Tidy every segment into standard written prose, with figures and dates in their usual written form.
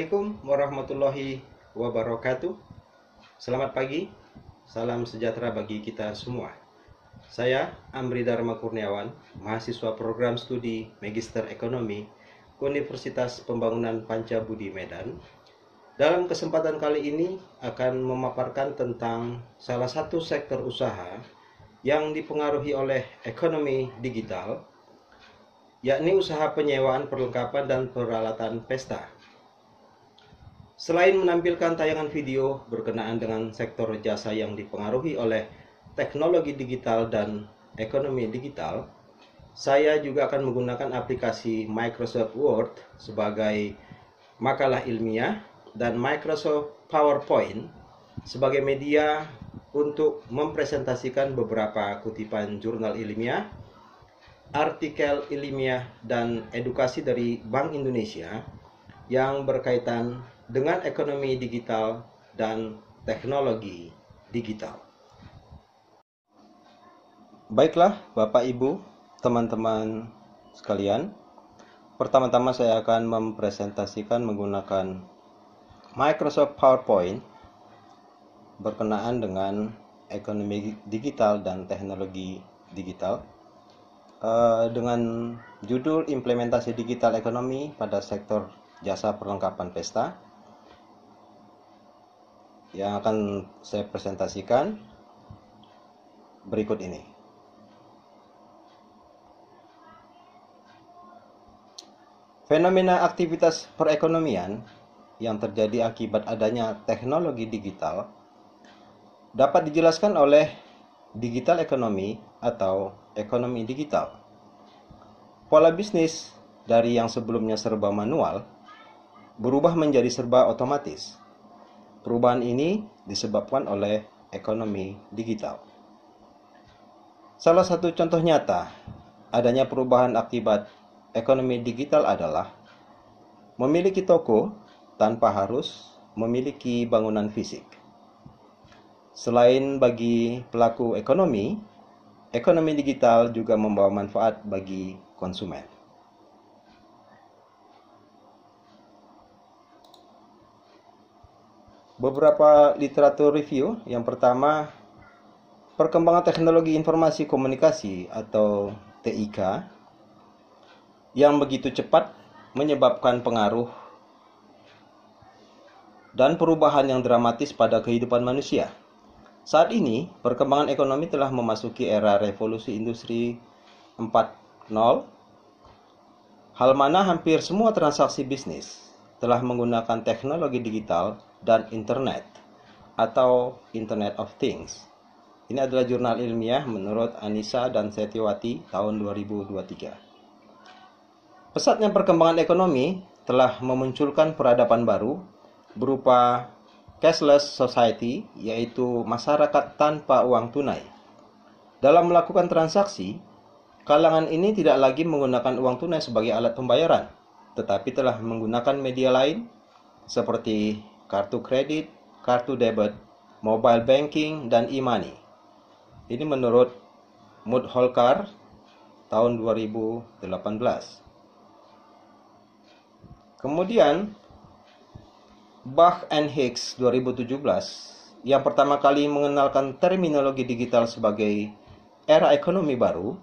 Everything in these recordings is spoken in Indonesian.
Assalamualaikum warahmatullahi wabarakatuh. Selamat pagi, salam sejahtera bagi kita semua. Saya Amri Dharma Kurniawan, mahasiswa program studi Magister Ekonomi Universitas Pembangunan Pancabudi Medan. Dalam kesempatan kali ini akan memaparkan tentang salah satu sektor usaha yang dipengaruhi oleh ekonomi digital, yakni usaha penyewaan perlengkapan dan peralatan pesta. Selain menampilkan tayangan video berkenaan dengan sektor jasa yang dipengaruhi oleh teknologi digital dan ekonomi digital, saya juga akan menggunakan aplikasi Microsoft Word sebagai makalah ilmiah dan Microsoft PowerPoint sebagai media untuk mempresentasikan beberapa kutipan jurnal ilmiah, artikel ilmiah, dan edukasi dari Bank Indonesia yang berkaitan dengan ekonomi digital dan teknologi digital. Baiklah, Bapak Ibu, teman-teman sekalian, pertama-tama saya akan mempresentasikan menggunakan Microsoft PowerPoint berkenaan dengan ekonomi digital dan teknologi digital dengan judul implementasi digital ekonomi pada sektor jasa perlengkapan pesta, yang akan saya presentasikan berikut ini. Fenomena aktivitas perekonomian yang terjadi akibat adanya teknologi digital dapat dijelaskan oleh digital ekonomi atau ekonomi digital. Pola bisnis dari yang sebelumnya serba manual berubah menjadi serba otomatis. Perubahan ini disebabkan oleh ekonomi digital. Salah satu contoh nyata adanya perubahan akibat ekonomi digital adalah memiliki toko tanpa harus memiliki bangunan fisik. Selain bagi pelaku ekonomi, ekonomi digital juga membawa manfaat bagi konsumen. Beberapa literatur review. Yang pertama, perkembangan teknologi informasi komunikasi atau TIK yang begitu cepat menyebabkan pengaruh dan perubahan yang dramatis pada kehidupan manusia. Saat ini, perkembangan ekonomi telah memasuki era revolusi industri 4.0, hal mana hampir semua transaksi bisnis telah menggunakan teknologi digital dan internet atau Internet of Things. Ini adalah jurnal ilmiah menurut Anissa dan Setiawati tahun 2023. Pesatnya perkembangan ekonomi telah memunculkan peradaban baru berupa cashless society, yaitu masyarakat tanpa uang tunai. Dalam melakukan transaksi, kalangan ini tidak lagi menggunakan uang tunai sebagai alat pembayaran, tetapi telah menggunakan media lain seperti kartu kredit, kartu debit, mobile banking, dan e-money. Ini menurut Mudholkar tahun 2018. Kemudian Bach and Hicks 2017 yang pertama kali mengenalkan terminologi digital sebagai era ekonomi baru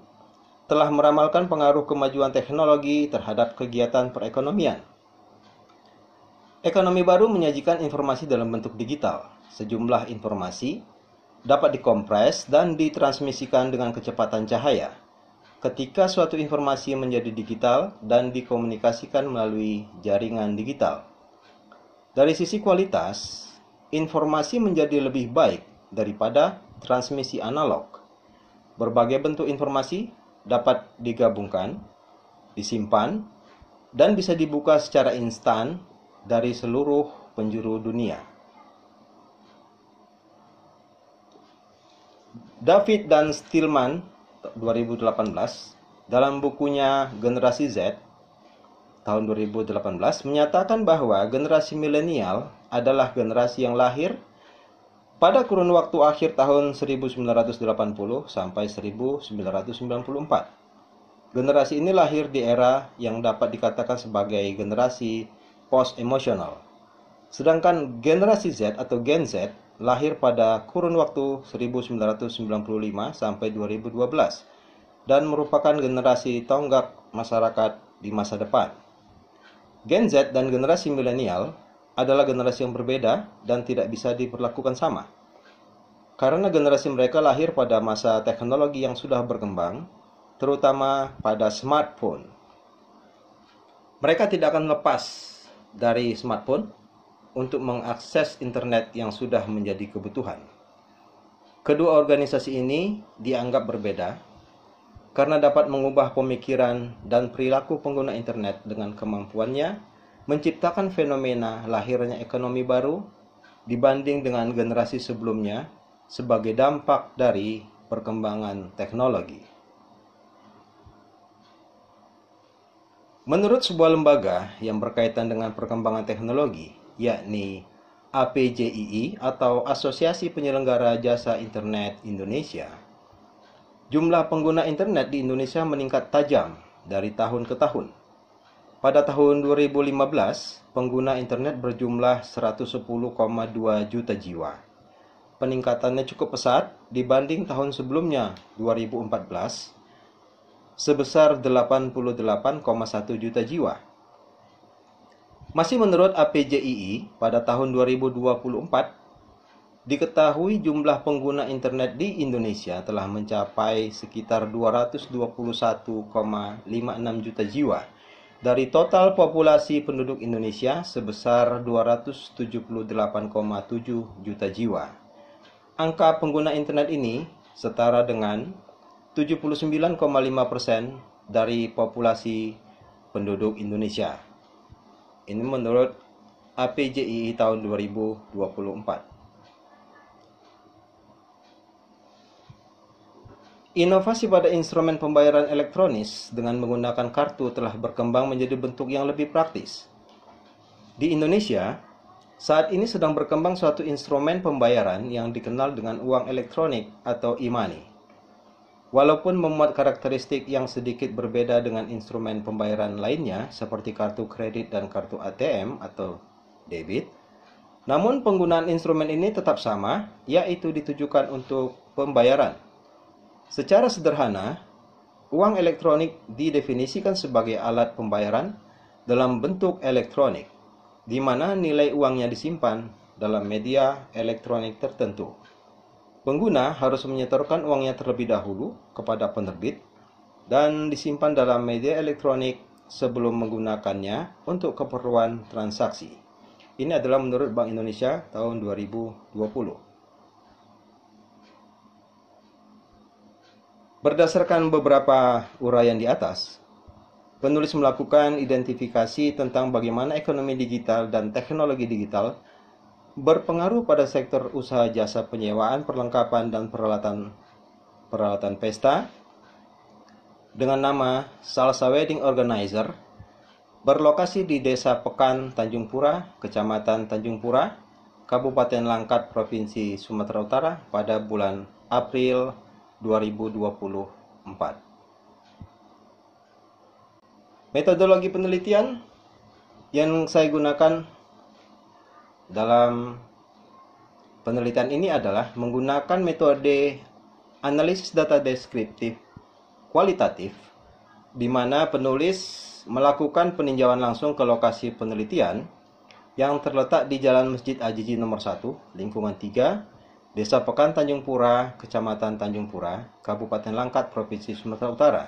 telah meramalkan pengaruh kemajuan teknologi terhadap kegiatan perekonomian. Ekonomi baru menyajikan informasi dalam bentuk digital. Sejumlah informasi dapat dikompres dan ditransmisikan dengan kecepatan cahaya. Ketika suatu informasi menjadi digital dan dikomunikasikan melalui jaringan digital. Dari sisi kualitas, informasi menjadi lebih baik daripada transmisi analog. Berbagai bentuk informasi dapat digabungkan, disimpan, dan bisa dibuka secara instan dari seluruh penjuru dunia. David dan Stillman 2018 dalam bukunya Generasi Z tahun 2018 menyatakan bahwa generasi milenial adalah generasi yang lahir pada kurun waktu akhir tahun 1980 sampai 1994. Generasi ini lahir di era yang dapat dikatakan sebagai generasi post-emosional, Sedangkan generasi Z atau Gen Z lahir pada kurun waktu 1995 sampai 2012 dan merupakan generasi tonggak masyarakat di masa depan. Gen Z dan generasi milenial adalah generasi yang berbeda dan tidak bisa diperlakukan sama. Karena generasi mereka lahir pada masa teknologi yang sudah berkembang, terutama pada smartphone. Mereka tidak akan lepas dari smartphone untuk mengakses internet yang sudah menjadi kebutuhan. Kedua organisasi ini dianggap berbeda karena dapat mengubah pemikiran dan perilaku pengguna internet dengan kemampuannya menciptakan fenomena lahirnya ekonomi baru dibanding dengan generasi sebelumnya sebagai dampak dari perkembangan teknologi. Menurut sebuah lembaga yang berkaitan dengan perkembangan teknologi, yakni APJII atau Asosiasi Penyelenggara Jasa Internet Indonesia, jumlah pengguna internet di Indonesia meningkat tajam dari tahun ke tahun. Pada tahun 2015, pengguna internet berjumlah 110,2 juta jiwa. Peningkatannya cukup pesat dibanding tahun sebelumnya, 2014, sebesar 88,1 juta jiwa. Masih menurut APJII, pada tahun 2024, diketahui jumlah pengguna internet di Indonesia telah mencapai sekitar 221,56 juta jiwa dari total populasi penduduk Indonesia sebesar 278,7 juta jiwa. Angka pengguna internet ini setara dengan 79,5% dari populasi penduduk Indonesia. Ini menurut APJII tahun 2024. Inovasi pada instrumen pembayaran elektronis dengan menggunakan kartu telah berkembang menjadi bentuk yang lebih praktis. Di Indonesia, saat ini sedang berkembang suatu instrumen pembayaran yang dikenal dengan uang elektronik atau e-money. Walaupun memuat karakteristik yang sedikit berbeda dengan instrumen pembayaran lainnya seperti kartu kredit dan kartu ATM atau debit, namun penggunaan instrumen ini tetap sama, yaitu ditujukan untuk pembayaran. Secara sederhana, uang elektronik didefinisikan sebagai alat pembayaran dalam bentuk elektronik, di mana nilai uangnya disimpan dalam media elektronik tertentu. Pengguna harus menyetorkan uangnya terlebih dahulu kepada penerbit dan disimpan dalam media elektronik sebelum menggunakannya untuk keperluan transaksi. Ini adalah menurut Bank Indonesia tahun 2020. Berdasarkan beberapa uraian di atas, penulis melakukan identifikasi tentang bagaimana ekonomi digital dan teknologi digital berpengaruh pada sektor usaha jasa penyewaan perlengkapan dan peralatan pesta dengan nama Salsa Wedding Organizer, berlokasi di Desa Pekan, Tanjung Pura, Kecamatan Tanjung Pura, Kabupaten Langkat, Provinsi Sumatera Utara pada bulan April 2024. Metodologi penelitian yang saya gunakan dalam penelitian ini adalah menggunakan metode analisis data deskriptif kualitatif, di mana penulis melakukan peninjauan langsung ke lokasi penelitian yang terletak di Jalan Masjid Ajiji nomor 1, lingkungan 3, Desa Pekan Tanjung Pura, Kecamatan Tanjung Pura, Kabupaten Langkat, Provinsi Sumatera Utara.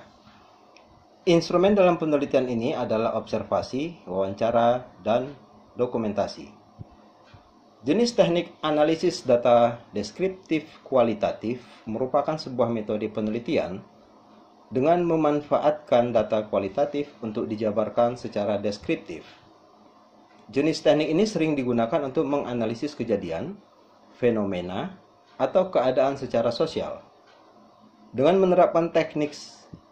Instrumen dalam penelitian ini adalah observasi, wawancara, dan dokumentasi. Jenis teknik analisis data deskriptif kualitatif merupakan sebuah metode penelitian dengan memanfaatkan data kualitatif untuk dijabarkan secara deskriptif. Jenis teknik ini sering digunakan untuk menganalisis kejadian, fenomena, atau keadaan secara sosial. Dengan menerapkan teknik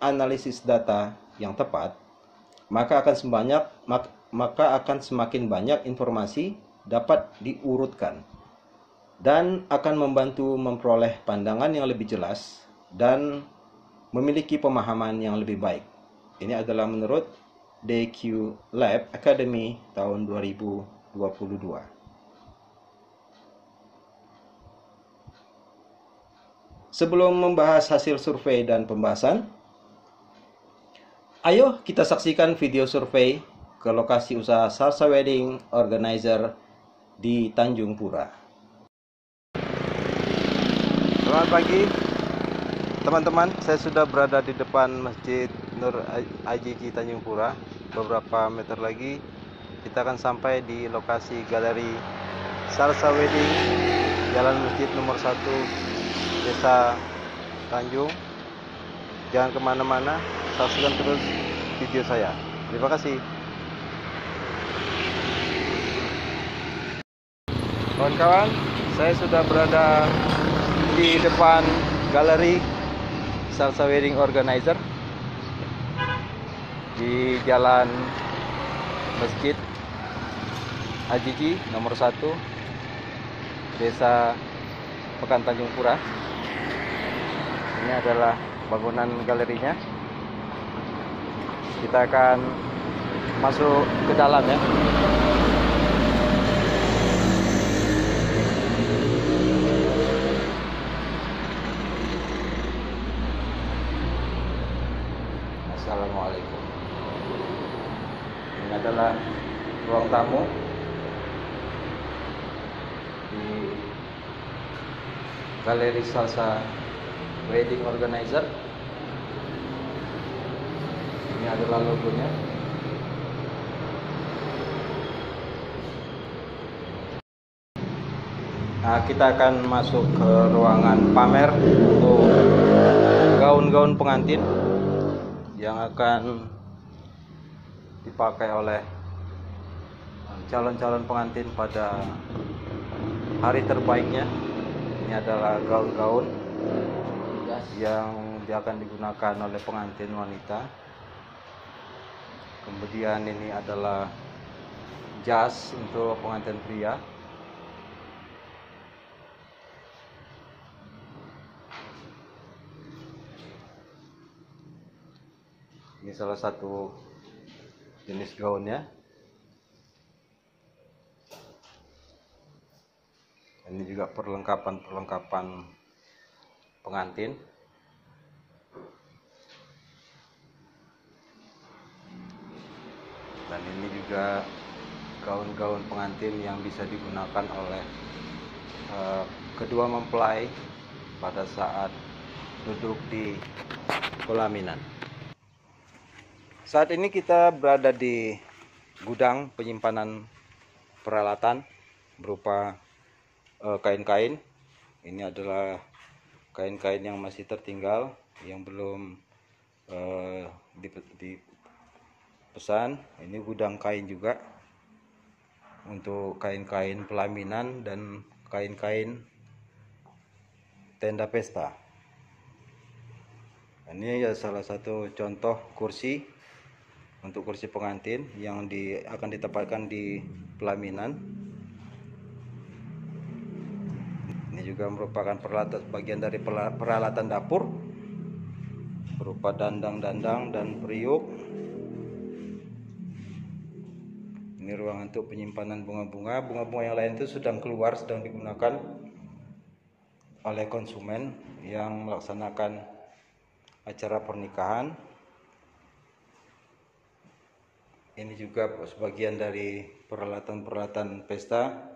analisis data yang tepat, maka akan semakin banyak informasi dapat diurutkan dan akan membantu memperoleh pandangan yang lebih jelas dan memiliki pemahaman yang lebih baik. Ini adalah menurut DQ Lab Academy tahun 2022. Sebelum membahas hasil survei dan pembahasan, ayo kita saksikan video survei ke lokasi usaha Salsa Wedding Organizer di Tanjung Pura. Selamat pagi teman-teman, saya sudah berada di depan Masjid Nur Ajiji Tanjung Pura. Beberapa meter lagi kita akan sampai di lokasi galeri Salsa Wedding, Jalan Masjid nomor 1, Desa Tanjung. Jangan kemana-mana, saksikan terus video saya. Terima kasih. Kawan-kawan, saya sudah berada di depan galeri Salsa Wedding Organizer di Jalan Masjid Ajiji nomor 1, Desa Pekan Tanjung Pura. Ini adalah bangunan galerinya. Kita akan masuk ke dalam ya. Assalamualaikum. Ini adalah ruang tamu di galeri Salsa Wedding Organizer. Ini adalah logonya. Nah, kita akan masuk ke ruangan pamer untuk gaun-gaun pengantin yang akan dipakai oleh calon-calon pengantin pada hari terbaiknya. Ini adalah gaun-gaun yang akan digunakan oleh pengantin wanita. Kemudian ini adalah jas untuk pengantin pria. Ini salah satu jenis gaunnya. Ini juga perlengkapan pengantin. Dan ini juga gaun-gaun pengantin yang bisa digunakan oleh kedua mempelai pada saat duduk di pelaminan. Saat ini kita berada di gudang penyimpanan peralatan berupa kain-kain. Ini adalah kain-kain yang masih tertinggal, yang belum dipesan. Ini gudang kain juga untuk kain-kain pelaminan dan kain-kain tenda pesta. Ini ya salah satu contoh kursi untuk kursi pengantin yang akan ditempatkan di pelaminan. Ini juga merupakan bagian dari peralatan dapur berupa dandang-dandang dan periuk. Ini ruang untuk penyimpanan bunga-bunga. Bunga-bunga yang lain itu sedang keluar, sedang digunakan oleh konsumen yang melaksanakan acara pernikahan. Ini juga sebagian dari peralatan-peralatan pesta,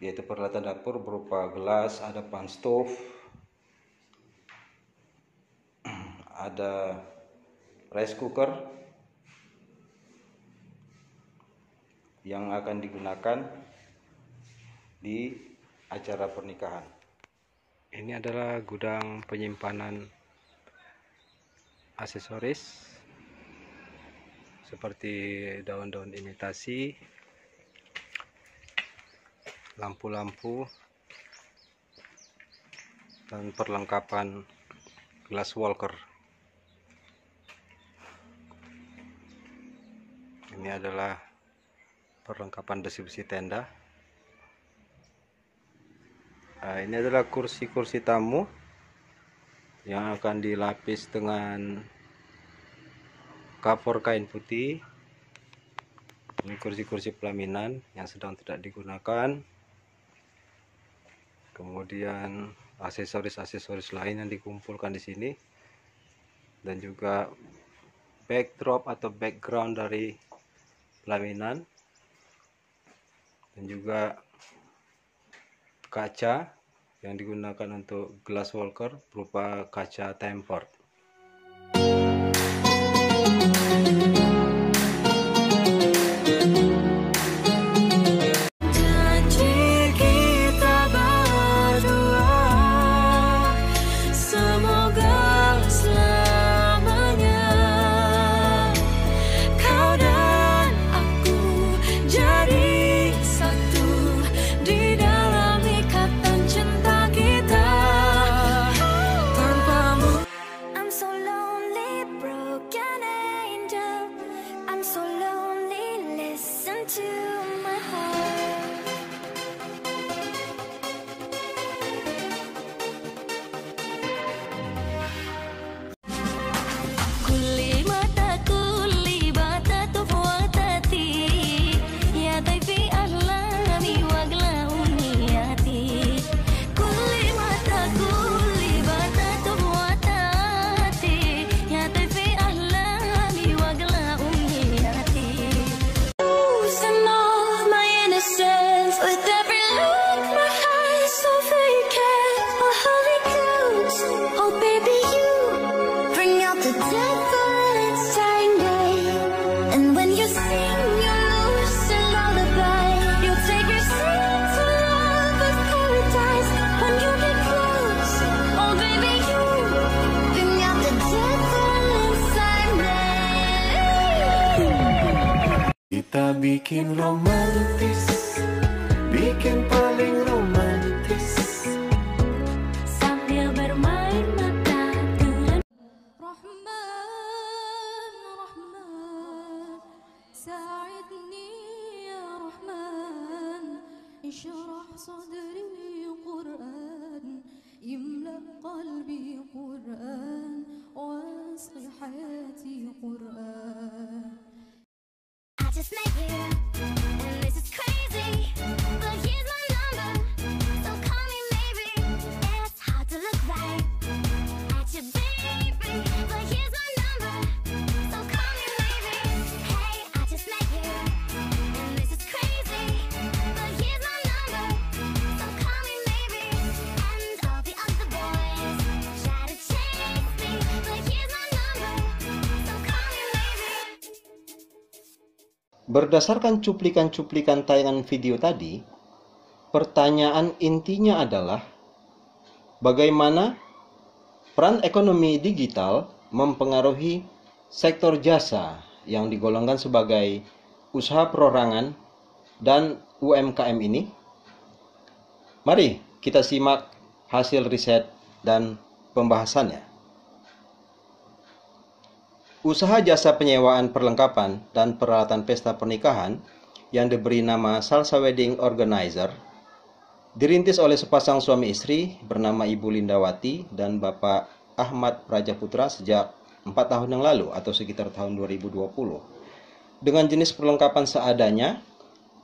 yaitu peralatan dapur berupa gelas, ada pan stove, ada rice cooker yang akan digunakan di acara pernikahan. Ini adalah gudang penyimpanan aksesoris seperti daun-daun imitasi, lampu-lampu, dan perlengkapan glass walker. Ini adalah perlengkapan besi-besi tenda. Ini adalah kursi-kursi tamu yang akan dilapis dengan cover kain putih. Ini kursi-kursi pelaminan yang sedang tidak digunakan. kemudian aksesoris-aksesoris lain yang dikumpulkan di sini, dan juga backdrop atau background dari pelaminan, dan juga kaca yang digunakan untuk glass walker berupa kaca tempered. Kita bikin romantis, bikin paling romantis, sambil bermain mata bulan. Rahman, Rahman, sa'idni ya Rahman, ishrah sadri Qur'an, imla qalbi Qur'an, wasqi hayati Qur'an. Just met you, and this is crazy, but here's my number, so call me maybe. It's hard to look right at your baby, but here's my number, so call me maybe. Hey, I just met you, and this is crazy, but here's my number, so call me maybe. And all the other boys try to chase me, but here's my number, so call me maybe. Berdasarkan cuplikan-cuplikan tayangan video tadi, pertanyaan intinya adalah bagaimana peran ekonomi digital mempengaruhi sektor jasa yang digolongkan sebagai usaha perorangan dan UMKM ini. Mari kita simak hasil riset dan pembahasannya. Usaha jasa penyewaan perlengkapan dan peralatan pesta pernikahan yang diberi nama Salsa Wedding Organizer dirintis oleh sepasang suami istri bernama Ibu Lindawati dan Bapak Ahmad Prajaputra sejak 4 tahun yang lalu atau sekitar tahun 2020 dengan jenis perlengkapan seadanya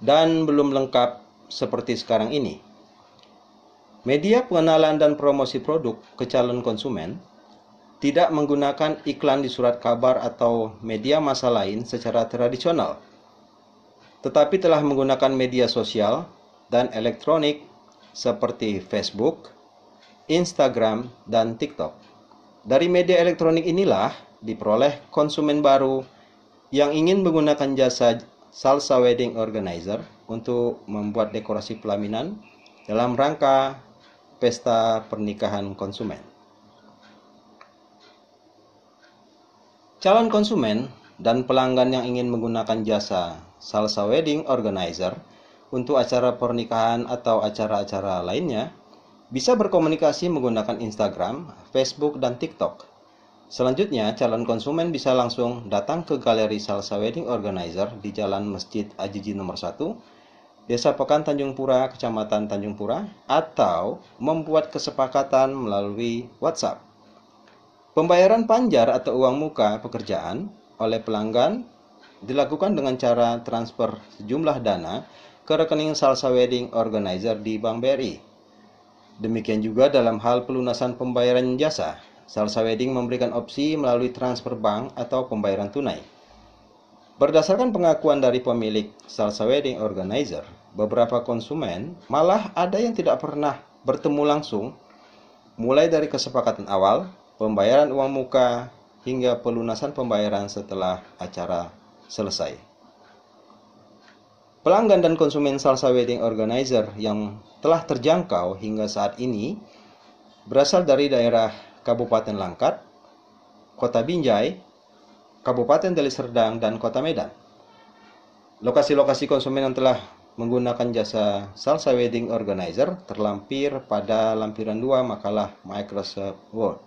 dan belum lengkap seperti sekarang ini. Media pengenalan dan promosi produk ke calon konsumen tidak menggunakan iklan di surat kabar atau media massa lain secara tradisional, tetapi telah menggunakan media sosial dan elektronik seperti Facebook, Instagram, dan TikTok. Dari media elektronik inilah diperoleh konsumen baru yang ingin menggunakan jasa Salsa Wedding Organizer untuk membuat dekorasi pelaminan dalam rangka pesta pernikahan konsumen. Calon konsumen dan pelanggan yang ingin menggunakan jasa Salsa Wedding Organizer untuk acara pernikahan atau acara-acara lainnya bisa berkomunikasi menggunakan Instagram, Facebook, dan TikTok. Selanjutnya, calon konsumen bisa langsung datang ke galeri Salsa Wedding Organizer di Jalan Masjid Ajiji nomor 1, Desa Pekan Tanjung Pura, Kecamatan Tanjung Pura, atau membuat kesepakatan melalui WhatsApp. Pembayaran panjar atau uang muka pekerjaan oleh pelanggan dilakukan dengan cara transfer sejumlah dana ke rekening Salsa Wedding Organizer di Bank BRI. Demikian juga dalam hal pelunasan pembayaran jasa, Salsa Wedding memberikan opsi melalui transfer bank atau pembayaran tunai. Berdasarkan pengakuan dari pemilik Salsa Wedding Organizer, beberapa konsumen malah ada yang tidak pernah bertemu langsung, mulai dari kesepakatan awal, pembayaran uang muka, hingga pelunasan pembayaran setelah acara selesai. Pelanggan dan konsumen Salsa Wedding Organizer yang telah terjangkau hingga saat ini berasal dari daerah Kabupaten Langkat, Kota Binjai, Kabupaten Deli Serdang, dan Kota Medan. Lokasi-lokasi konsumen yang telah menggunakan jasa Salsa Wedding Organizer terlampir pada lampiran 2 makalah Microsoft Word.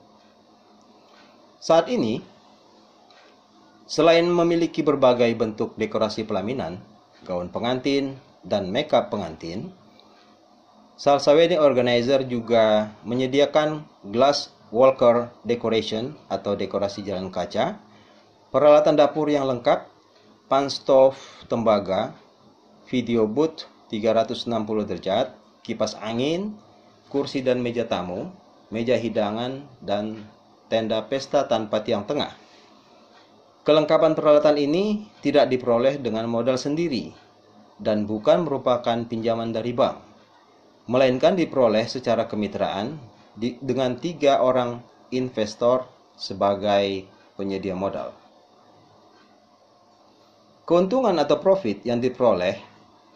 Saat ini, selain memiliki berbagai bentuk dekorasi pelaminan, gaun pengantin, dan makeup pengantin, Salsa Wedding Organizer juga menyediakan glass walker decoration atau dekorasi jalan kaca, peralatan dapur yang lengkap, pan stove tembaga, video booth 360 derajat, kipas angin, kursi dan meja tamu, meja hidangan, dan tenda pesta tanpa tiang tengah. Kelengkapan peralatan ini tidak diperoleh dengan modal sendiri dan bukan merupakan pinjaman dari bank, melainkan diperoleh secara kemitraan dengan 3 orang investor sebagai penyedia modal. Keuntungan atau profit yang diperoleh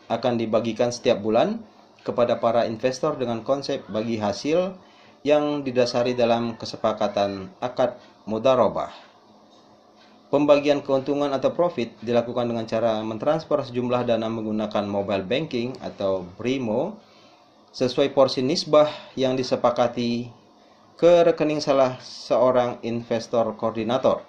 akan dibagikan setiap bulan kepada para investor dengan konsep bagi hasil yang didasari dalam kesepakatan akad mudharabah. Pembagian keuntungan atau profit dilakukan dengan cara mentransfer sejumlah dana menggunakan mobile banking atau BRIMO sesuai porsi nisbah yang disepakati ke rekening salah seorang investor koordinator.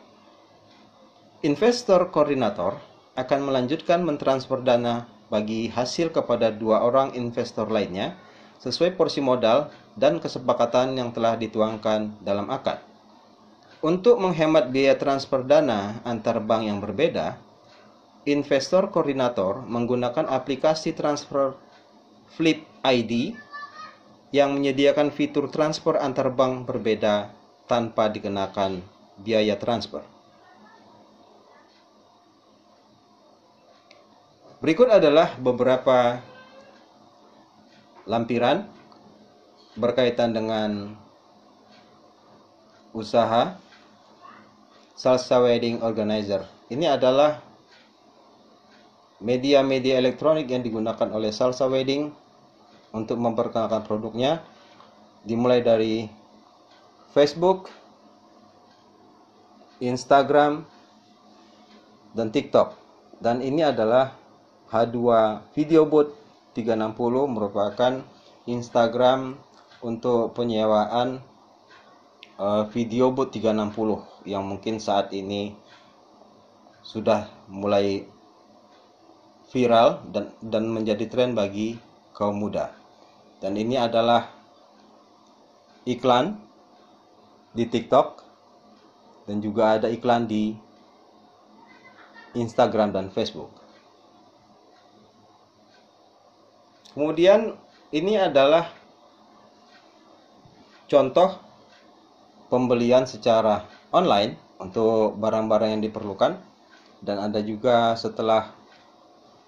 Investor koordinator akan melanjutkan mentransfer dana bagi hasil kepada 2 orang investor lainnya sesuai porsi modal dan kesepakatan yang telah dituangkan dalam akad. Untuk menghemat biaya transfer dana antar bank yang berbeda, investor koordinator menggunakan aplikasi transfer Flip ID yang menyediakan fitur transfer antar bank berbeda tanpa dikenakan biaya transfer. Berikut adalah beberapa lampiran berkaitan dengan usaha Salsa Wedding Organizer. Ini adalah media-media elektronik yang digunakan oleh Salsa Wedding untuk memperkenalkan produknya, dimulai dari Facebook, Instagram, dan TikTok. Dan ini adalah H2 Video Booth 360, merupakan Instagram untuk penyewaan video booth 360 yang mungkin saat ini sudah mulai viral dan menjadi tren bagi kaum muda. Dan ini adalah iklan di TikTok dan juga ada iklan di Instagram dan Facebook. Kemudian ini adalah contoh pembelian secara online untuk barang-barang yang diperlukan, dan ada juga setelah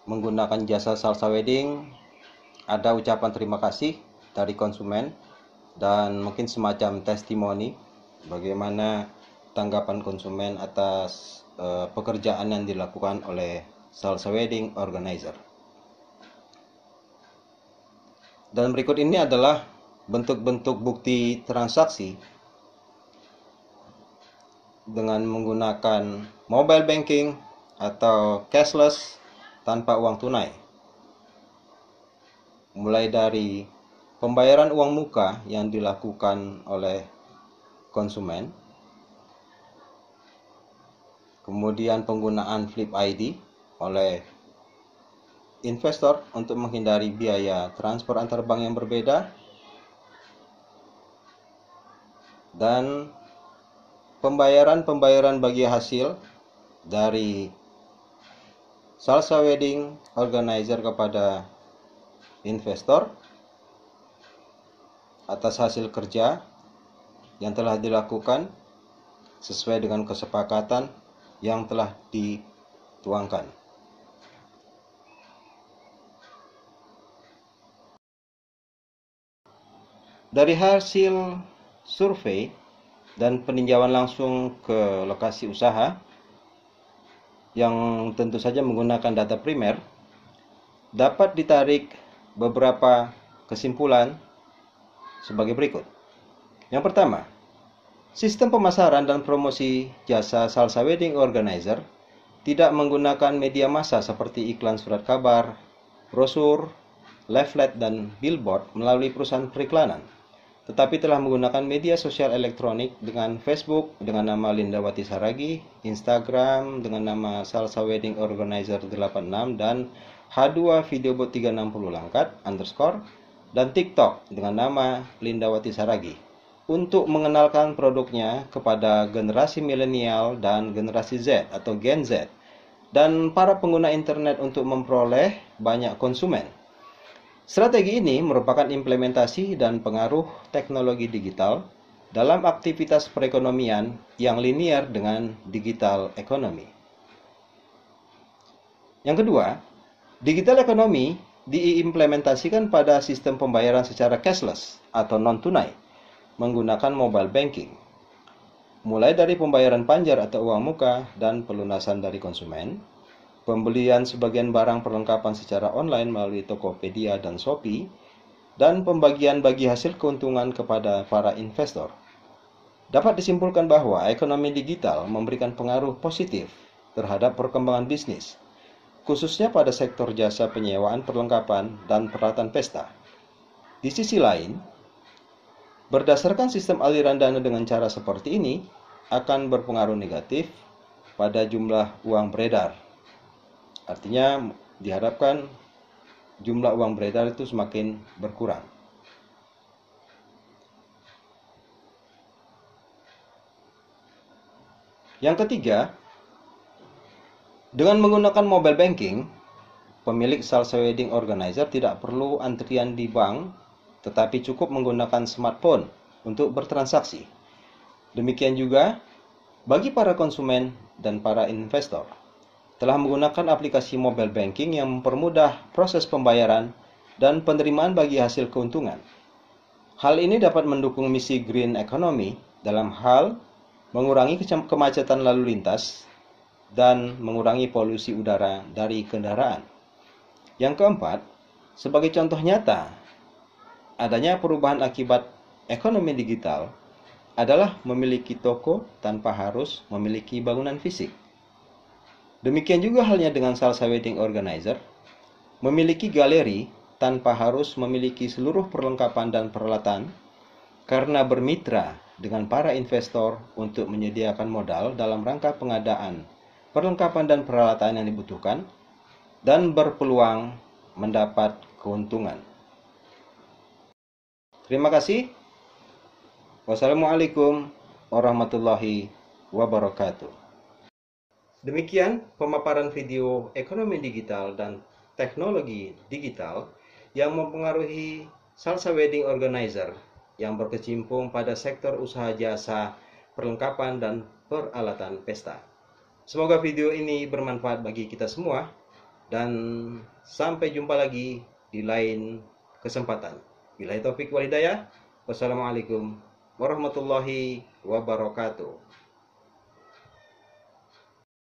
menggunakan jasa Salsa Wedding ada ucapan terima kasih dari konsumen dan mungkin semacam testimoni bagaimana tanggapan konsumen atas pekerjaan yang dilakukan oleh Salsa Wedding Organizer. Dan berikut ini adalah bentuk-bentuk bukti transaksi dengan menggunakan mobile banking atau cashless tanpa uang tunai. Mulai dari pembayaran uang muka yang dilakukan oleh konsumen, kemudian penggunaan Flip ID oleh investor untuk menghindari biaya transfer antar bank yang berbeda, dan pembayaran bagi hasil dari Salsa Wedding Organizer kepada investor, atas hasil kerja yang telah dilakukan sesuai dengan kesepakatan yang telah dituangkan. Dari hasil survei dan peninjauan langsung ke lokasi usaha yang tentu saja menggunakan data primer, dapat ditarik beberapa kesimpulan sebagai berikut. Yang pertama, sistem pemasaran dan promosi jasa salsa wedding organizer tidak menggunakan media massa seperti iklan surat kabar, brosur, leaflet, dan billboard melalui perusahaan periklanan, tetapi telah menggunakan media sosial elektronik dengan Facebook dengan nama Lindawati Saragi, Instagram dengan nama Salsa Wedding Organizer 86 dan H2 Videobot 360 Langkat _ dan TikTok dengan nama Lindawati Saragi untuk mengenalkan produknya kepada generasi milenial dan generasi Z atau Gen Z dan para pengguna internet untuk memperoleh banyak konsumen. Strategi ini merupakan implementasi dan pengaruh teknologi digital dalam aktivitas perekonomian yang linear dengan digital ekonomi. Yang kedua, digital ekonomi diimplementasikan pada sistem pembayaran secara cashless atau non-tunai menggunakan mobile banking, mulai dari pembayaran panjar atau uang muka dan pelunasan dari konsumen, pembelian sebagian barang perlengkapan secara online melalui Tokopedia dan Shopee, dan pembagian bagi hasil keuntungan kepada para investor. Dapat disimpulkan bahwa ekonomi digital memberikan pengaruh positif terhadap perkembangan bisnis, khususnya pada sektor jasa penyewaan perlengkapan dan peralatan pesta. Di sisi lain, berdasarkan sistem aliran dana dengan cara seperti ini akan berpengaruh negatif pada jumlah uang beredar. Artinya diharapkan jumlah uang beredar itu semakin berkurang. Yang ketiga, dengan menggunakan mobile banking, pemilik salsa wedding organizer tidak perlu antrian di bank, tetapi cukup menggunakan smartphone untuk bertransaksi. Demikian juga bagi para konsumen dan para investor, telah menggunakan aplikasi mobile banking yang mempermudah proses pembayaran dan penerimaan bagi hasil keuntungan. Hal ini dapat mendukung misi green economy dalam hal mengurangi kemacetan lalu lintas dan mengurangi polusi udara dari kendaraan. Yang keempat, sebagai contoh nyata, adanya perubahan akibat ekonomi digital adalah memiliki toko tanpa harus memiliki bangunan fisik. Demikian juga halnya dengan salsa wedding organizer, memiliki galeri tanpa harus memiliki seluruh perlengkapan dan peralatan karena bermitra dengan para investor untuk menyediakan modal dalam rangka pengadaan perlengkapan dan peralatan yang dibutuhkan dan berpeluang mendapat keuntungan. Terima kasih. Wassalamualaikum warahmatullahi wabarakatuh. Demikian pemaparan video ekonomi digital dan teknologi digital yang mempengaruhi salsa wedding organizer yang berkecimpung pada sektor usaha jasa, perlengkapan, dan peralatan pesta. Semoga video ini bermanfaat bagi kita semua dan sampai jumpa lagi di lain kesempatan. Billahi taufik wal hidayah. Wassalamualaikum warahmatullahi wabarakatuh.